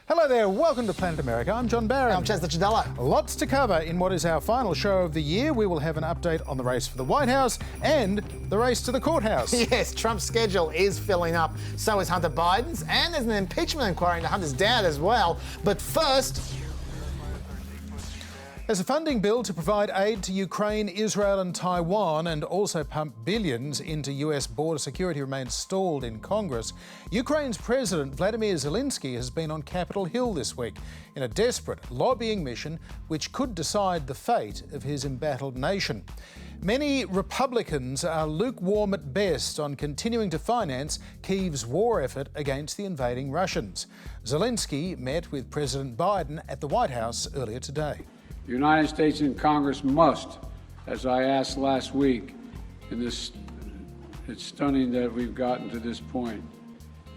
Hello there, welcome to Planet America. I'm John Barron. I'm Chester Chidello. Lots to cover in what is our final show of the year. We will have an update on the race for the White House and the race to the courthouse. Yes, Trump's schedule is filling up. So is Hunter Biden's, and there's an impeachment inquiry into Hunter's dad as well. But first, there's a funding bill to provide aid to Ukraine, Israel and Taiwan and also pump billions into US border security remains stalled in Congress. Ukraine's President Vladimir Zelenskyy has been on Capitol Hill this week in a desperate lobbying mission which could decide the fate of his embattled nation. Many Republicans are lukewarm at best on continuing to finance Kyiv's war effort against the invading Russians. Zelenskyy met with President Biden at the White House earlier today. The United States and Congress must, as I asked last week, it's stunning that we've gotten to this point.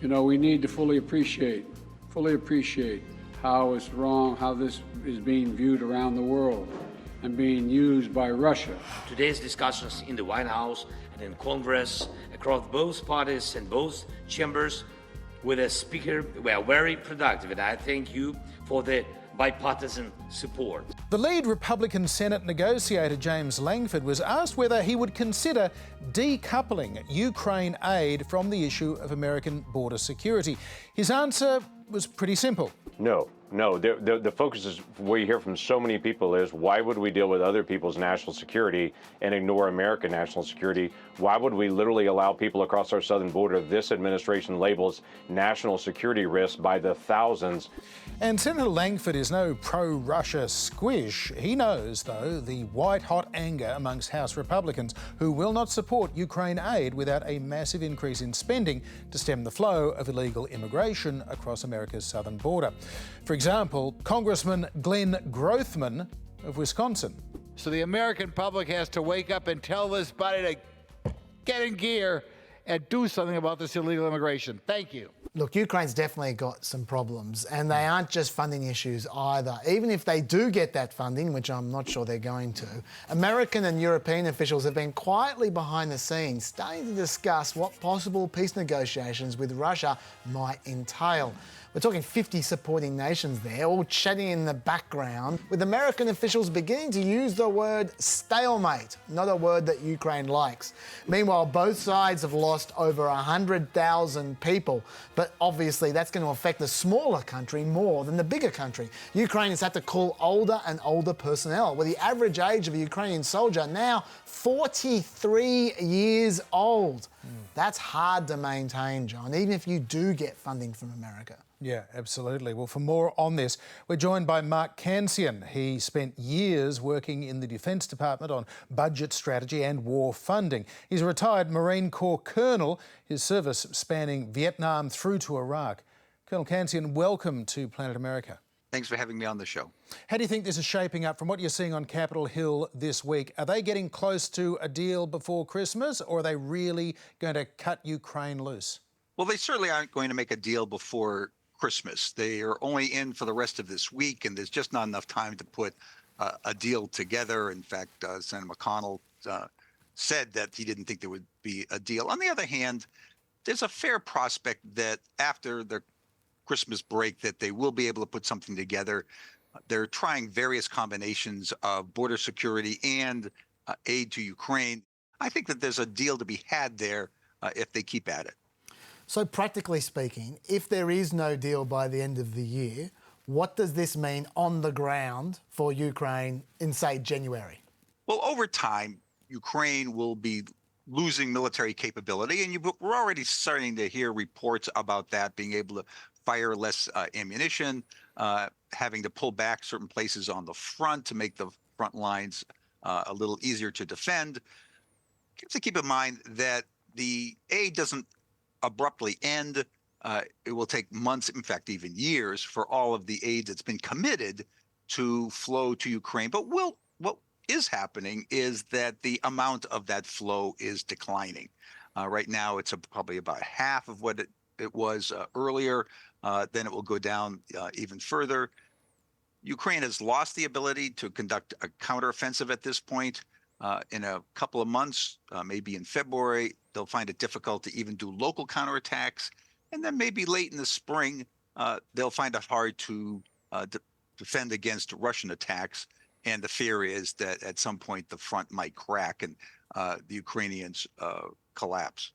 You know, we need to fully appreciate how it's wrong, how this is being viewed around the world and being used by Russia. Today's discussions in the White House and in Congress, across both parties and both chambers, with a speaker were very productive, and I thank you for the bipartisan support. The lead Republican Senate negotiator, James Langford, was asked whether he would consider decoupling Ukraine aid from the issue of American border security. His answer was pretty simple. No. The focus is, we hear from so many people is, why would we deal with other people's national security and ignore American national security? Why would we literally allow people across our southern border this administration labels national security risks by the thousands? And Senator Langford is no pro-Russia squish. He knows, though, the white-hot anger amongst House Republicans who will not support Ukraine aid without a massive increase in spending to stem the flow of illegal immigration across America's southern border. For example, Congressman Glenn Grothman of Wisconsin. So the American public has to wake up and tell this body to get in gear and do something about this illegal immigration. Thank you. look, Ukraine's definitely got some problems, and they aren't just funding issues either. Even if they do get that funding, which I'm not sure they're going to, American and European officials have been quietly behind the scenes starting to discuss what possible peace negotiations with Russia might entail. We're talking 50 supporting nations there, all chatting in the background, with American officials beginning to use the word stalemate, not a word that Ukraine likes. Meanwhile, both sides have lost over 100,000 people, but obviously that's going to affect the smaller country more than the bigger country. Ukraine has had to call older and older personnel, with the average age of a Ukrainian soldier now 43 years old. That's hard to maintain, John, even if you do get funding from America. Yeah, absolutely. Well, for more on this, we're joined by Mark CANCIAN. He spent years working in the Defence Department on budget strategy and war funding. He's a retired Marine Corps colonel, his service spanning Vietnam through to Iraq. Colonel CANCIAN, welcome to Planet America. Thanks for having me on the show. How do you think this is shaping up from what you're seeing on Capitol Hill this week? Are they getting close to a deal before Christmas, or are they really going to cut Ukraine loose? Well, they certainly aren't going to make a deal before Christmas. They are only in for the rest of this week, and there's just not enough time to put a deal together. In fact, Senator McConnell said that he didn't think there would be a deal. On the other hand, there's a fair prospect that after the Christmas break that they will be able to put something together. They're trying various combinations of border security and aid to Ukraine. I think that there's a deal to be had there if they keep at it. So practically speaking, if there is no deal by the end of the year, what does this mean on the ground for Ukraine in, say, January? Well, over time, Ukraine will be losing military capability, and we're already starting to hear reports about that, being able to fire less ammunition, having to pull back certain places on the front to make the front lines a little easier to defend. You have to keep in mind that the aid doesn't abruptly end. It will take months, in fact, even years, for all of the aid that's been committed to flow to Ukraine. But what is happening is that the amount of that flow is declining. Right now, it's probably about half of what it was earlier. Then it will go down even further. Ukraine has lost the ability to conduct a counteroffensive at this point. In a couple of months, maybe in February, they'll find it difficult to even do local counterattacks. And then maybe late in the spring, they'll find it hard to defend against Russian attacks. And the fear is that at some point the front might crack and the Ukrainians collapse.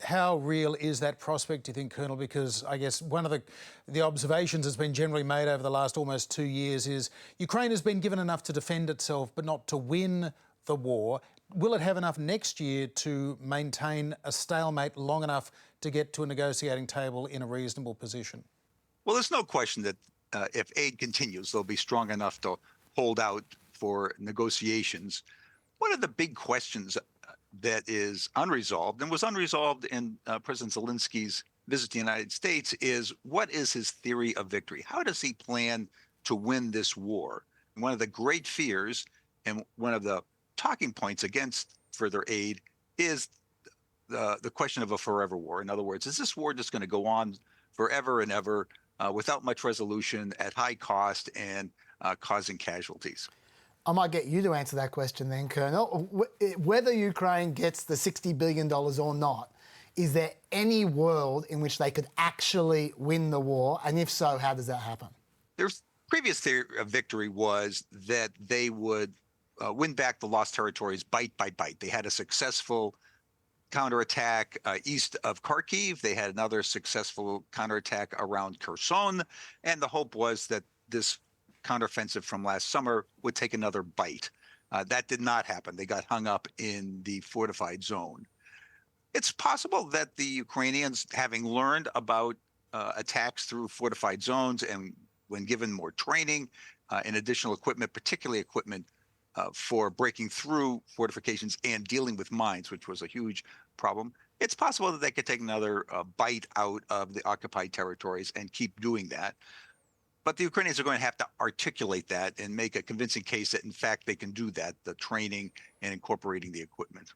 How real is that prospect, do you think, Colonel? Because I guess one of the observations that's been generally made over the last almost 2 years is Ukraine has been given enough to defend itself but not to win the war. Will it have enough next year to maintain a stalemate long enough to get to a negotiating table in a reasonable position? Well, there's no question that if aid continues, they'll be strong enough to hold out for negotiations. One of the big questions that is unresolved and was unresolved in President Zelensky's visit to the United States is, what is his theory of victory? How does he plan to win this war? And one of the great fears and one of the talking points against further aid is the question of a forever war. In other words, is this war just going to go on forever and ever without much resolution, at high cost, and causing casualties? I might get you to answer that question then, Colonel. Whether Ukraine gets the $60 billion or not, is there any world in which they could actually win the war? And if so, how does that happen? Their previous theory of victory was that they would win back the lost territories bite by bite. They had a successful counterattack east of Kharkiv. They had another successful counterattack around Kherson. And the hope was that this counteroffensive from last summer would take another bite. That did not happen. They got hung up in the fortified zone. It's possible that the Ukrainians, having learned about attacks through fortified zones and when given more training and additional equipment, particularly equipment for breaking through fortifications and dealing with mines, which was a huge problem, it's possible that they could take another bite out of the occupied territories and keep doing that. But the Ukrainians are going to have to articulate that and make a convincing case that, in fact, they can do that, the training and incorporating the equipment.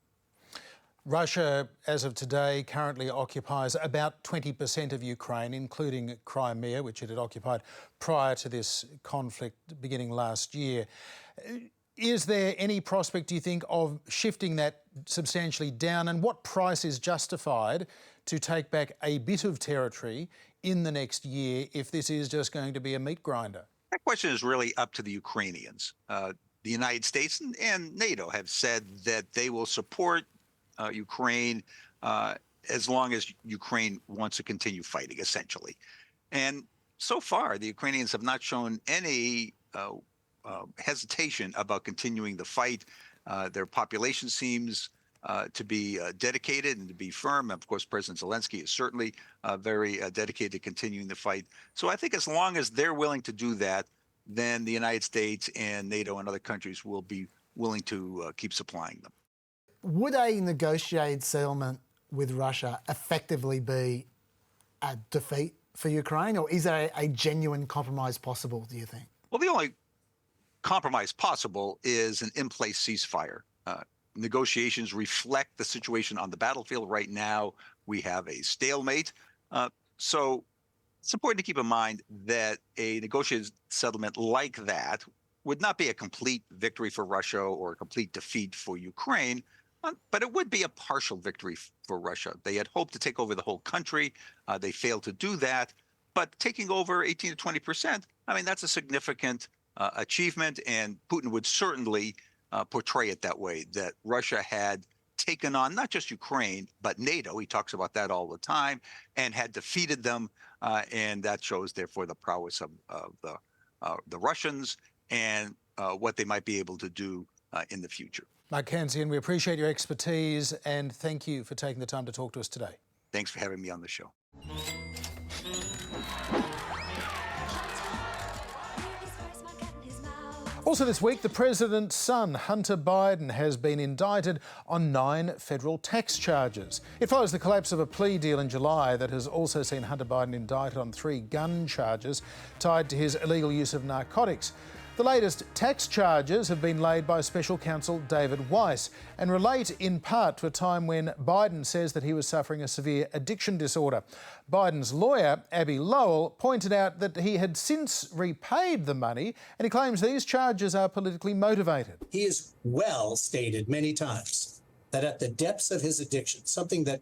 Russia, as of today, currently occupies about 20% of Ukraine, including Crimea, which it had occupied prior to this conflict beginning last year. Is there any prospect, do you think, of shifting that substantially down? And what price is justified to take back a bit of territory in the next year if this is just going to be a meat grinder? That question is really up to the Ukrainians. The United States and NATO have said that they will support Ukraine as long as Ukraine wants to continue fighting, essentially. And so far, the Ukrainians have not shown any hesitation about continuing the fight. Their population seems to be dedicated and to be firm. Of course, President Zelenskyy is certainly very dedicated to continuing the fight. So I think as long as they're willing to do that, then the United States and NATO and other countries will be willing to keep supplying them. Would a negotiated settlement with Russia effectively be a defeat for Ukraine, or is there a genuine compromise possible, do you think? Well, the only compromise possible is an in-place ceasefire. Negotiations reflect the situation on the battlefield. Right now, we have a stalemate. So it's important to keep in mind that a negotiated settlement like that would not be a complete victory for Russia or a complete defeat for Ukraine, but it would be a partial victory for Russia. They had hoped to take over the whole country. They failed to do that. But taking over 18 to 20%, I mean, that's a significant achievement, and Putin would certainly portray it that way, that Russia had taken on not just Ukraine, but NATO. He talks about that all the time, and had defeated them. And that shows, therefore, the prowess of the Russians and what they might be able to do in the future. Mark CANCIAN, we appreciate your expertise and thank you for taking the time to talk to us today. Thanks for having me on the show. Also this week, the president's son, Hunter Biden, has been indicted on 9 federal tax charges. It follows the collapse of a plea deal in July that has also seen Hunter Biden indicted on 3 gun charges tied to his illegal use of narcotics. The latest tax charges have been laid by Special Counsel David Weiss and relate in part to a time when Biden says that he was suffering a severe addiction disorder. Biden's lawyer, Abby Lowell, pointed out that he had since repaid the money, and he claims these charges are politically motivated. He has well stated many times that at the depths of his addiction, something that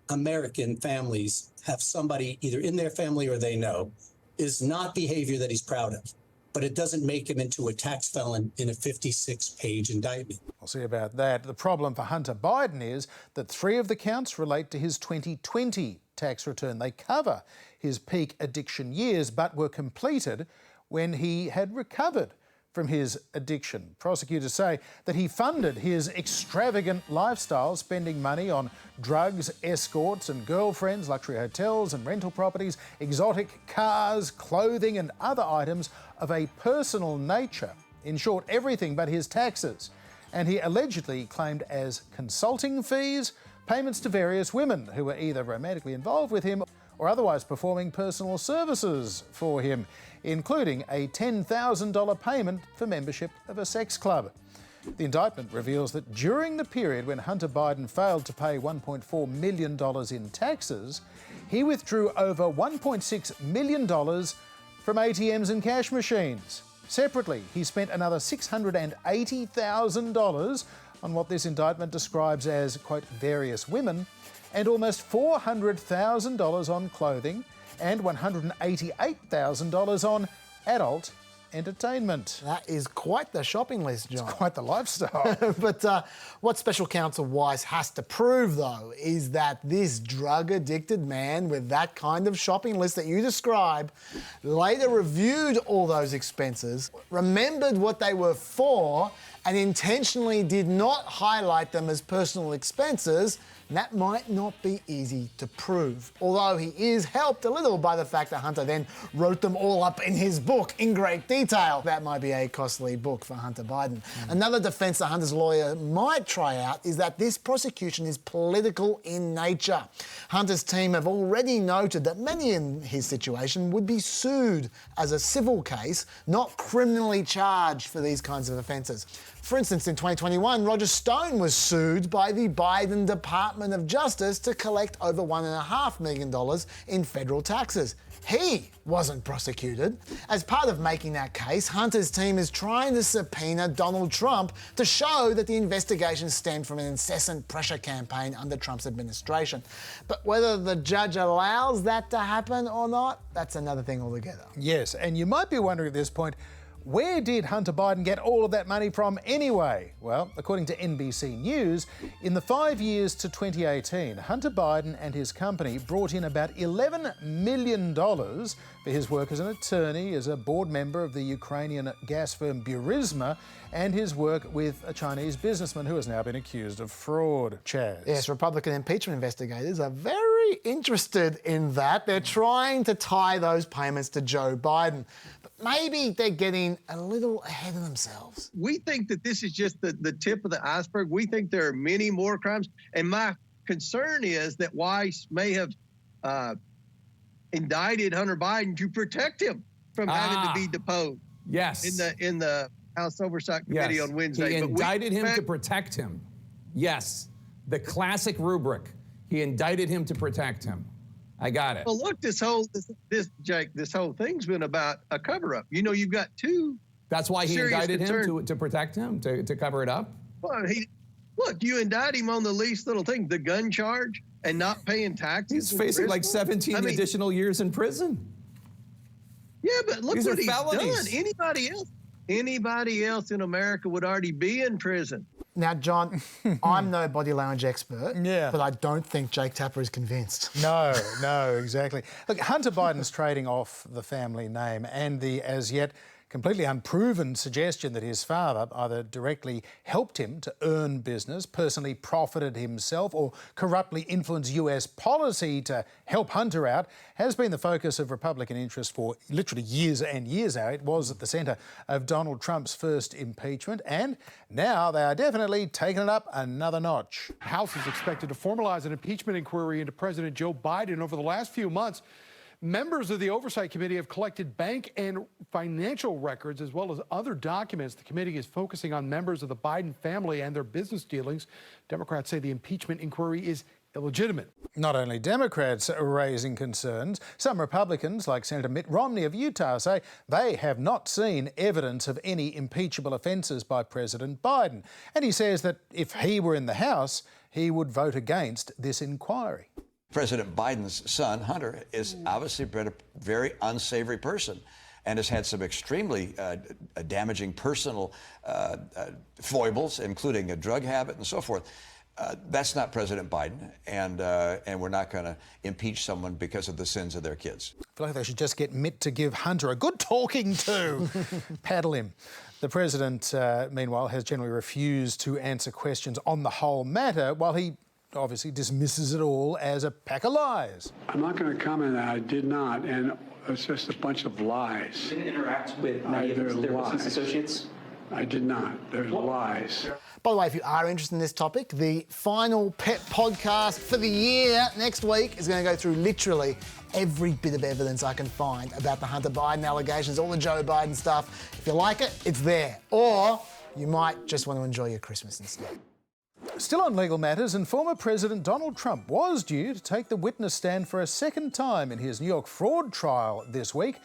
American families have somebody either in their family or they know is not behavior that he's proud of, but it doesn't make him into a tax felon in a 56-page indictment. We'll see about that. The problem for Hunter Biden is that 3 of the counts relate to his 2020 tax return. They cover his peak addiction years, but were completed when he had recovered from his addiction. Prosecutors say that he funded his extravagant lifestyle, spending money on drugs, escorts and girlfriends, luxury hotels and rental properties, exotic cars, clothing and other items of a personal nature. In short, everything but his taxes. And he allegedly claimed as consulting fees payments to various women who were either romantically involved with him or otherwise performing personal services for him, including a $10,000 payment for membership of a sex club. The indictment reveals that during the period when Hunter Biden failed to pay $1.4 million in taxes, he withdrew over $1.6 million from ATMs and cash machines. Separately, he spent another $680,000 on what this indictment describes as, quote, various women, and almost $400,000 on clothing and $188,000 on adult entertainment. That is quite the shopping list, John. It's quite the lifestyle. But what Special Counsel Weiss has to prove, though, is that this drug-addicted man with that kind of shopping list that you describe later reviewed all those expenses, remembered what they were for, and intentionally did not highlight them as personal expenses. And that might not be easy to prove, although he is helped a little by the fact that Hunter then wrote them all up in his book in great detail. That might be a costly book for Hunter Biden. Another defence that Hunter's lawyer might try out is that this prosecution is political in nature. Hunter's team have already noted that many in his situation would be sued as a civil case, not criminally charged for these kinds of offences. For instance, in 2021, Roger Stone was sued by the Biden Department of Justice to collect over $1.5 million in federal taxes. He wasn't prosecuted. As part of making that case, Hunter's team is trying to subpoena Donald Trump to show that the investigation stemmed from an incessant pressure campaign under Trump's administration. But whether the judge allows that to happen or not, that's another thing altogether. Yes, and you might be wondering at this point, where did Hunter Biden get all of that money from anyway? Well, according to NBC News, in the 5 years to 2018, Hunter Biden and his company brought in about $11 million for his work as an attorney, as a board member of the Ukrainian gas firm Burisma, and his work with a Chinese businessman who has now been accused of fraud. Chaz. Yes, Republican impeachment investigators are very interested in that. They're trying to tie those payments to Joe Biden. But maybe they're getting a little ahead of themselves. We think that this is just the tip of the iceberg. We think there are many more crimes. And my concern is that Weiss may have indicted Hunter Biden to protect him from having to be deposed. Yes. In the House Oversight Committee on Wednesday. He indicted him to protect him. Yes. The classic rubric. He indicted him to protect him. I got it. Well, look, Jake, this whole thing's been about a cover-up. You know, you've got two. That's why he indicted him to protect him, to cover it up? Well, look, you indict him on the least little thing, the gun charge, and not paying taxes. He's facing like 17 additional years in prison. Yeah, but look what he's felonies. done. Anybody else in America would already be in prison. Now, John, I'm no body language expert, but I don't think Jake Tapper is convinced. No, exactly. Look, Hunter Biden's trading off the family name and the as yet completely unproven suggestion that his father either directly helped him to earn business, personally profited himself, or corruptly influenced US policy to help Hunter out, has been the focus of Republican interest for literally years and years now. It was at the centre of Donald Trump's first impeachment, and now they are definitely taking it up another notch. The House is expected to formalize an impeachment inquiry into President Joe Biden. Over the last few months, members of the Oversight Committee have collected bank and financial records as well as other documents. The committee is focusing on members of the Biden family and their business dealings. Democrats say the impeachment inquiry is illegitimate. Not only Democrats are raising concerns, some Republicans, like Senator Mitt Romney of Utah, say they have not seen evidence of any impeachable offences by President Biden. And he says that if he were in the House, he would vote against this inquiry. President Biden's son, Hunter, is obviously been a very unsavory person and has had some extremely damaging personal foibles, including a drug habit and so forth. That's not President Biden, and we're not going to impeach someone because of the sins of their kids. I feel like they should just get Mitt to give Hunter a good talking to. Paddle him. The president, meanwhile, has generally refused to answer questions on the whole matter, while he obviously dismisses it all as a pack of lies. I'm not going to comment that I did not, and it's just a bunch of lies. You didn't interact with many of their business associates? I did not. There's lies. By the way, if you are interested in this topic, the final pet podcast for the year next week is going to go through literally every bit of evidence I can find about the Hunter Biden allegations, all the Joe Biden stuff. If you like it, it's there. Or you might just want to enjoy your Christmas instead. Still on legal matters, and former President Donald Trump was due to take the witness stand for a second time in his New York fraud trial this week.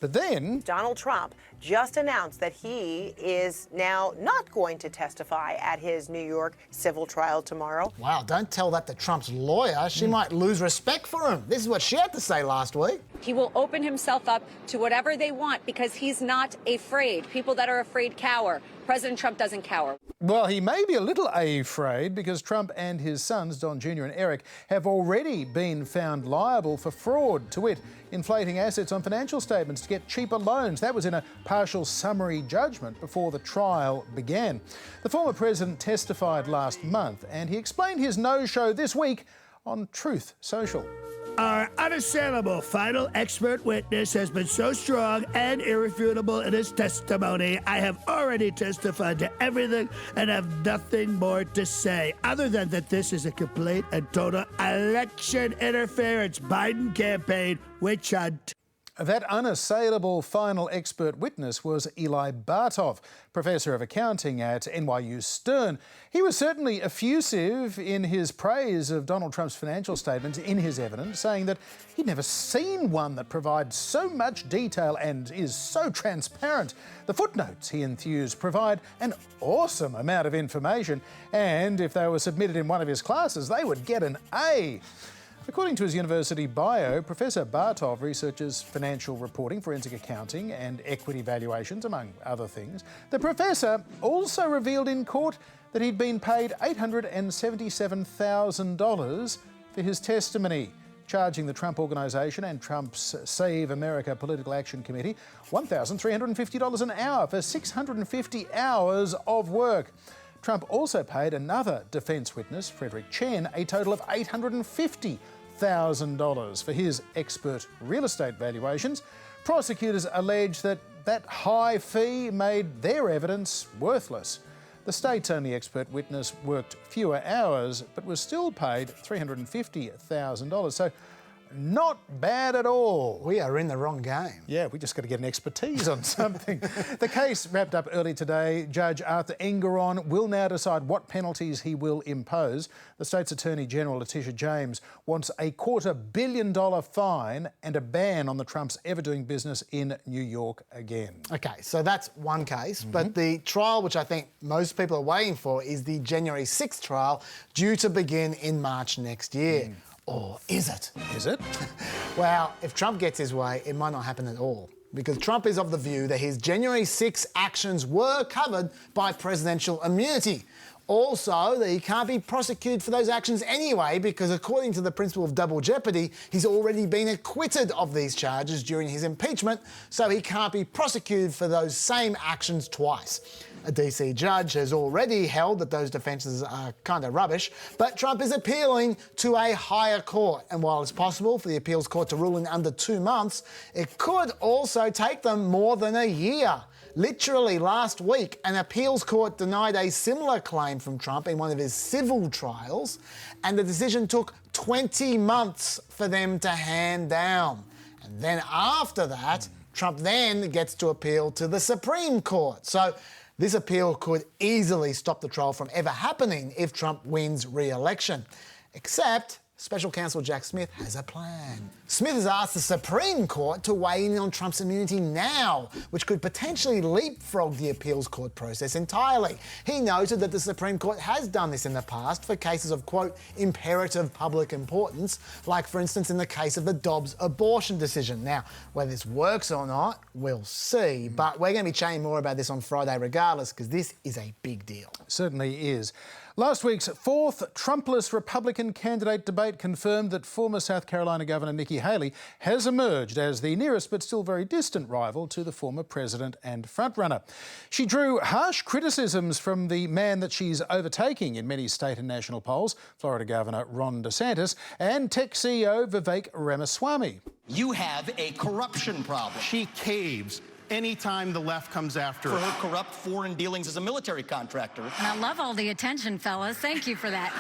But then Donald Trump just announced that he is now not going to testify at his New York civil trial tomorrow. Wow, don't tell that to Trump's lawyer. She might lose respect for him. This is what she had to say last week. He will open himself up to whatever they want because he's not afraid. People that are afraid cower. President Trump doesn't cower. Well, he may be a little afraid because Trump and his sons, Don Jr. and Eric, have already been found liable for fraud, to wit, inflating assets on financial statements to get cheaper loans. That was in a partial summary judgment before the trial began. The former president testified last month and he explained his no-show this week on Truth Social. Our unassailable final expert witness has been so strong and irrefutable in his testimony. I have already testified to everything and have nothing more to say other than that this is a complete and total election interference Biden campaign witch hunt. That unassailable final expert witness was Eli Bartov, Professor of Accounting at NYU Stern. He was certainly effusive in his praise of Donald Trump's financial statements in his evidence, saying that he'd never seen one that provides so much detail and is so transparent. The footnotes, he enthused, provide an awesome amount of information, and if they were submitted in one of his classes, they would get an A. According to his university bio, Professor Bartov researches financial reporting, forensic accounting and equity valuations, among other things. The professor also revealed in court that he'd been paid $877,000 for his testimony, charging the Trump Organization and Trump's Save America Political Action Committee $1,350 an hour for 650 hours of work. Trump also paid another defence witness, Frederick Chen, a total of $850,000 for his expert real estate valuations. Prosecutors allege that that high fee made their evidence worthless. The state's only expert witness worked fewer hours but was still paid $350,000. So not bad at all. We are in the wrong game. Yeah, we just got to get an expertise on something. The case wrapped up early today. Judge Arthur Engeron will now decide what penalties he will impose. The state's Attorney General, Letitia James, wants a $250 million fine and a ban on the Trumps ever doing business in New York again. OK, so that's one case. But the trial, which I think most people are waiting for, is the January 6th trial, due to begin in March next year. Or is it? Is it? Well, if Trump gets his way, it might not happen at all. Because Trump is of the view that his January 6 actions were covered by presidential immunity. Also, that he can't be prosecuted for those actions anyway, because according to the principle of double jeopardy, he's already been acquitted of these charges during his impeachment, so he can't be prosecuted for those same actions twice. A DC judge has already held that those defences are kind of rubbish, but Trump is appealing to a higher court. And while it's possible for the appeals court to rule in under 2 months, it could also take them more than a year. Literally last week, an appeals court denied a similar claim from Trump in one of his civil trials, and the decision took 20 months for them to hand down. And then after that, Trump then gets to appeal to the Supreme Court. So this appeal could easily stop the trial from ever happening if Trump wins re-election. Except Special Counsel Jack Smith has a plan. Smith has asked the Supreme Court to weigh in on Trump's immunity now, which could potentially leapfrog the appeals court process entirely. He noted that the Supreme Court has done this in the past for cases of, quote, imperative public importance, like, for instance, in the case of the Dobbs abortion decision. Now, whether this works or not, we'll see, but we're going to be chatting more about this on Friday regardless, because this is a big deal. Certainly is. Last week's fourth Trumpless Republican candidate debate confirmed that former South Carolina Governor Nikki Haley has emerged as the nearest but still very distant rival to the former president and frontrunner. She drew harsh criticisms from the man that she's overtaking in many state and national polls, Florida Governor Ron DeSantis, and tech CEO Vivek Ramaswamy. You have a corruption problem. She caves anytime the left comes after her. For her corrupt foreign dealings as a military contractor. And I love all the attention, fellas. Thank you for that.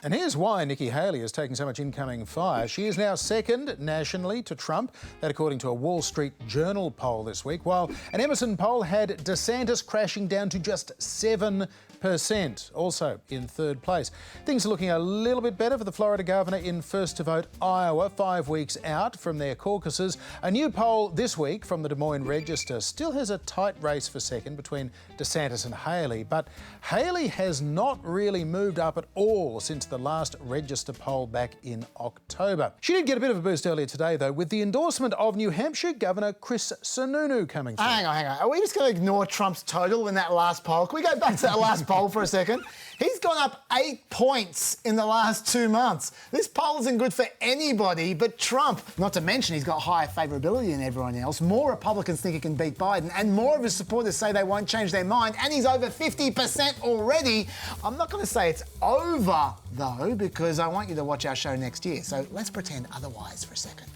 And here's why Nikki Haley is taking so much incoming fire. She is now second nationally to Trump, that according to a Wall Street Journal poll this week, while an Emerson poll had DeSantis crashing down to just 7%, also in third place. Things are looking a little bit better for the Florida governor in first-to-vote Iowa, 5 weeks out from their caucuses. A new poll this week from the Des Moines Register still has a tight race for second between DeSantis and Haley, but Haley has not really moved up at all since the last Register poll back in October. She did get a bit of a boost earlier today, though, with the endorsement of New Hampshire Governor Chris Sununu coming through. Hang on. Are we just going to ignore Trump's total in that last poll? Can we go back to that last poll for a second? He's gone up 8 points in the last 2 months. This poll isn't good for anybody but Trump. Not to mention he's got higher favourability than everyone else. More Republicans think he can beat Biden, and more of his supporters say they won't change their mind, and he's over 50% already. I'm not going to say it's over, though, because I want you to watch our show next year. So let's pretend otherwise for a second.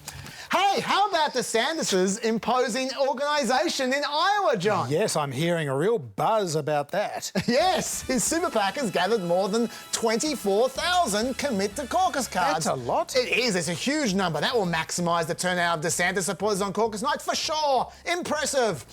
Hey, how about the Sanderses imposing organisation in Iowa, John? Yes, I'm hearing a real buzz about that. Yes, his super PAC has gathered more than 24,000 commit to caucus cards. That's a lot. It is. It's a huge number. That will maximise the turnout of DeSantis supporters on caucus night for sure. Impressive.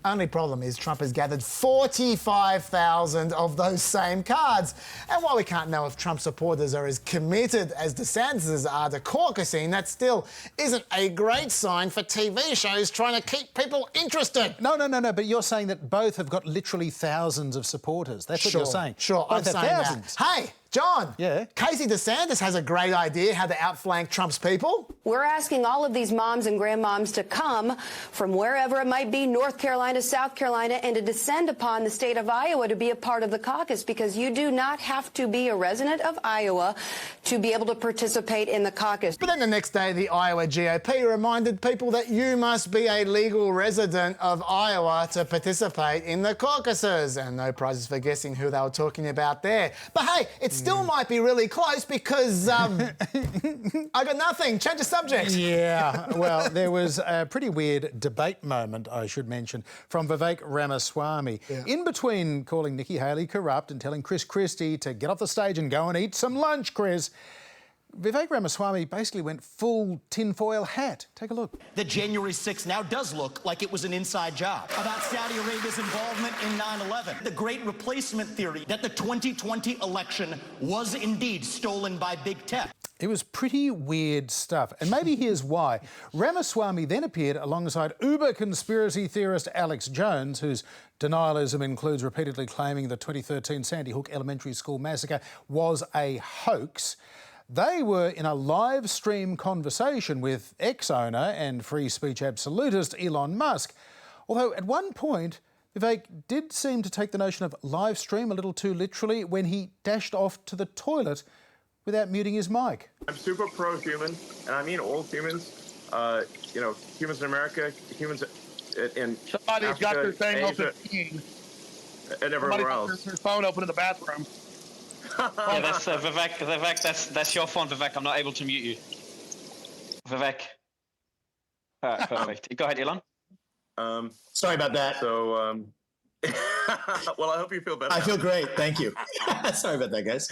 Only problem is Trump has gathered 45,000 of those same cards. And while we can't know if Trump supporters are as committed as DeSantis are to caucusing, that still isn't a great sign for TV shows trying to keep people interested. No, but you're saying that both have got literally thousands of supporters. That's what you're saying. Sure, both I'm have saying thousands. that. Hey, John. Yeah? Casey DeSantis has a great idea how to outflank Trump's people. We're asking all of these moms and grandmoms to come from wherever it might be, North Carolina, South Carolina, and to descend upon the state of Iowa to be a part of the caucus, because you do not have to be a resident of Iowa to be able to participate in the caucus. But then the next day, the Iowa GOP reminded people that you must be a legal resident of Iowa to participate in the caucuses. And no prizes for guessing who they were talking about there. But hey, it still might be really close because I got nothing. Change the subject. Yeah, well, there was a pretty weird debate moment, I should mention, from Vivek Ramaswamy. Yeah. In between calling Nikki Haley corrupt and telling Chris Christie to get off the stage and go and eat some lunch, Chris, Vivek Ramaswamy basically went full tinfoil hat. Take a look. The January 6th now does look like it was an inside job. About Saudi Arabia's involvement in 9/11. The great replacement theory that the 2020 election was indeed stolen by big tech. It was pretty weird stuff, and maybe here's why. Ramaswamy then appeared alongside uber conspiracy theorist Alex Jones, whose denialism includes repeatedly claiming the 2013 Sandy Hook Elementary School massacre was a hoax. They were in a live stream conversation with ex-owner and free speech absolutist Elon Musk. Although at one point, Vivek did seem to take the notion of live stream a little too literally when he dashed off to the toilet without muting his mic. I'm super pro-human, and I mean all humans. Humans in America, humans in somebody's Africa, got their thing Asia, open and everywhere else. Somebody's got their phone open in the bathroom. Yeah, that's Vivek. Vivek, that's your phone, Vivek. I'm not able to mute you. Vivek. Perfect. Go ahead, Elon. Sorry about that. So, Well, I hope you feel better. I feel great. Thank you. Sorry about that, guys.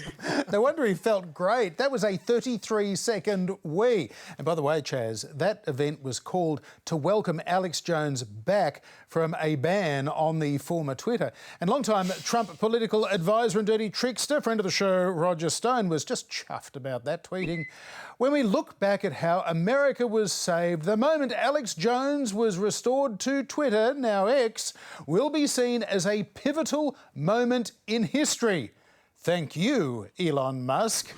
No wonder he felt great. That was a 33-second wee. And by the way, Chaz, that event was called to welcome Alex Jones back from a ban on the former Twitter. And longtime Trump political advisor and dirty trickster, friend of the show, Roger Stone, was just chuffed about that, tweeting, "When we look back at how America was saved, the moment Alex Jones was restored to Twitter, now X, will be seen as a pivotal moment in history. Thank you, Elon Musk."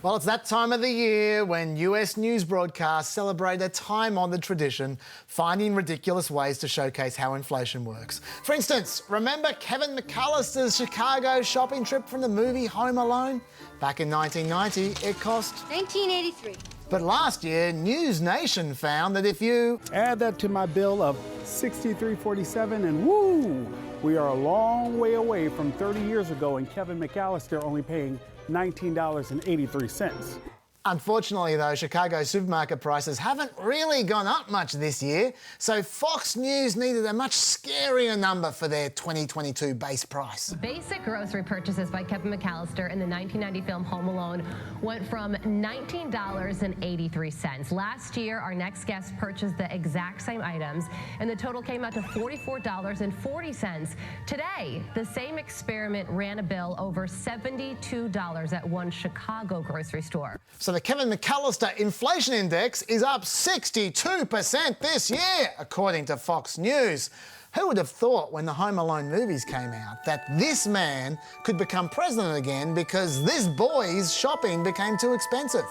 Well, it's that time of the year when US news broadcasts celebrate a time-honoured tradition, finding ridiculous ways to showcase how inflation works. For instance, remember Kevin McAllister's Chicago shopping trip from the movie Home Alone? Back in 1990, it cost $19.83. But last year, News Nation found that if you add that to my bill of $63.47 and woo, we are a long way away from 30 years ago and Kevin McAllister only paying $19.83. Unfortunately, though, Chicago's supermarket prices haven't really gone up much this year, so Fox News needed a much scarier number for their 2022 base price. Basic grocery purchases by Kevin McAllister in the 1990 film Home Alone went from $19.83. Last year, our next guest purchased the exact same items, and the total came out to $44.40. Today, the same experiment ran a bill over $72 at one Chicago grocery store. So the Kevin McAllister Inflation Index is up 62% this year, according to Fox News. Who would have thought when the Home Alone movies came out that this man could become president again because this boy's shopping became too expensive?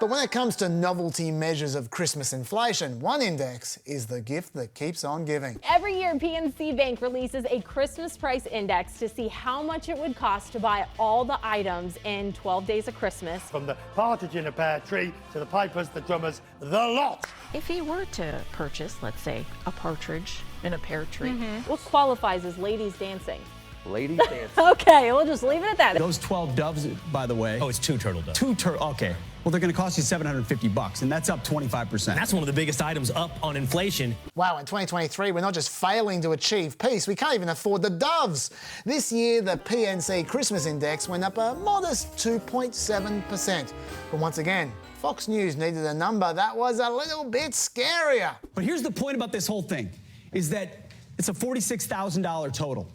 But when it comes to novelty measures of Christmas inflation, one index is the gift that keeps on giving. Every year, PNC Bank releases a Christmas price index to see how much it would cost to buy all the items in 12 days of Christmas. From the partridge in a pear tree to the pipers, the drummers, the lot. If he were to purchase, let's say, a partridge in a pear tree. What qualifies as ladies dancing? Ladies dancing. Okay, we'll just leave it at that. Those 12 doves, by the way. Oh, it's 2 turtle doves. Okay. Well, they're going to cost you $750, and that's up 25%. That's one of the biggest items up on inflation. Wow, in 2023, we're not just failing to achieve peace, we can't even afford the doves. This year, the PNC Christmas Index went up a modest 2.7%. But once again, Fox News needed a number that was a little bit scarier. But here's the point about this whole thing, is that it's a $46,000 total.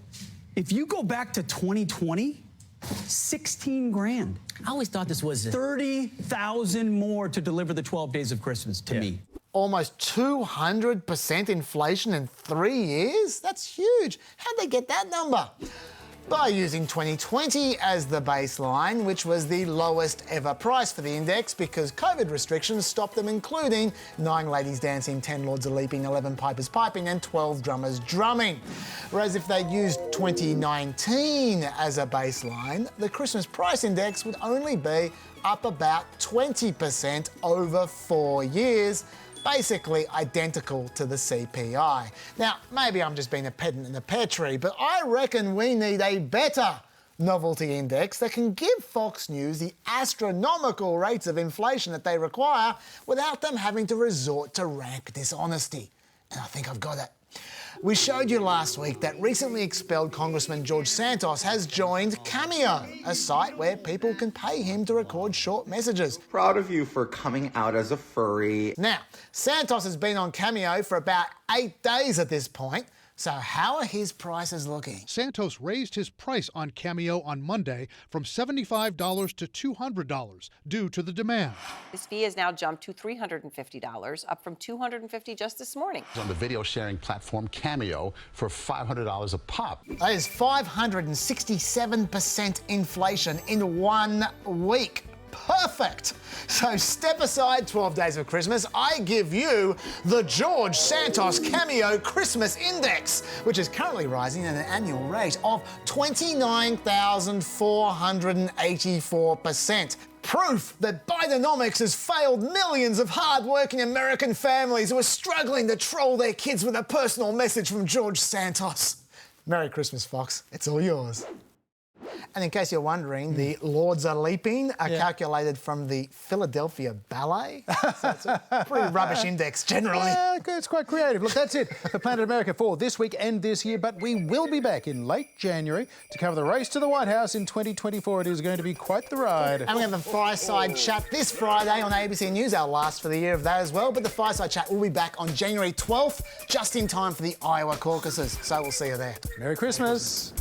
If you go back to 2020, 16 grand. I always thought this was 30,000 more to deliver the 12 days of Christmas to me. Almost 200% inflation in 3 years? That's huge. How'd they get that number? By using 2020 as the baseline, which was the lowest ever price for the index because COVID restrictions stopped them including 9 ladies dancing, 10 lords a-leaping, 11 pipers piping and 12 drummers drumming. Whereas if they'd used 2019 as a baseline, the Christmas price index would only be up about 20% over 4 years, basically identical to the CPI. Now, maybe I'm just being a pedant in a pear tree, but I reckon we need a better novelty index that can give Fox News the astronomical rates of inflation that they require without them having to resort to rank dishonesty. And I think I've got it. We showed you last week that recently expelled Congressman George Santos has joined Cameo, a site where people can pay him to record short messages. Proud of you for coming out as a furry. Now, Santos has been on Cameo for about 8 days at this point. So how are his prices looking? Santos raised his price on Cameo on Monday from $75 to $200 due to the demand. His fee has now jumped to $350, up from $250 just this morning. On the video sharing platform Cameo for $500 a pop. That is 567% inflation in 1 week. Perfect. So step aside 12 days of Christmas. I give you the George Santos Cameo Christmas Index, which is currently rising at an annual rate of 29,484%. Proof that Bidenomics has failed millions of hard-working American families who are struggling to troll their kids with a personal message from George Santos. Merry Christmas, Fox. It's all yours. And in case you're wondering, the Lords Are Leaping are calculated from the Philadelphia Ballet. So it's a pretty rubbish index generally. It's quite creative. Look, that's it for Planet America for this week and this year, but we will be back in late January to cover the race to the White House in 2024. It is going to be quite the ride. And we have the Fireside Chat this Friday on ABC News, our last for the year of that as well. But the Fireside Chat will be back on January 12th, just in time for the Iowa caucuses. So we'll see you there. Merry Christmas.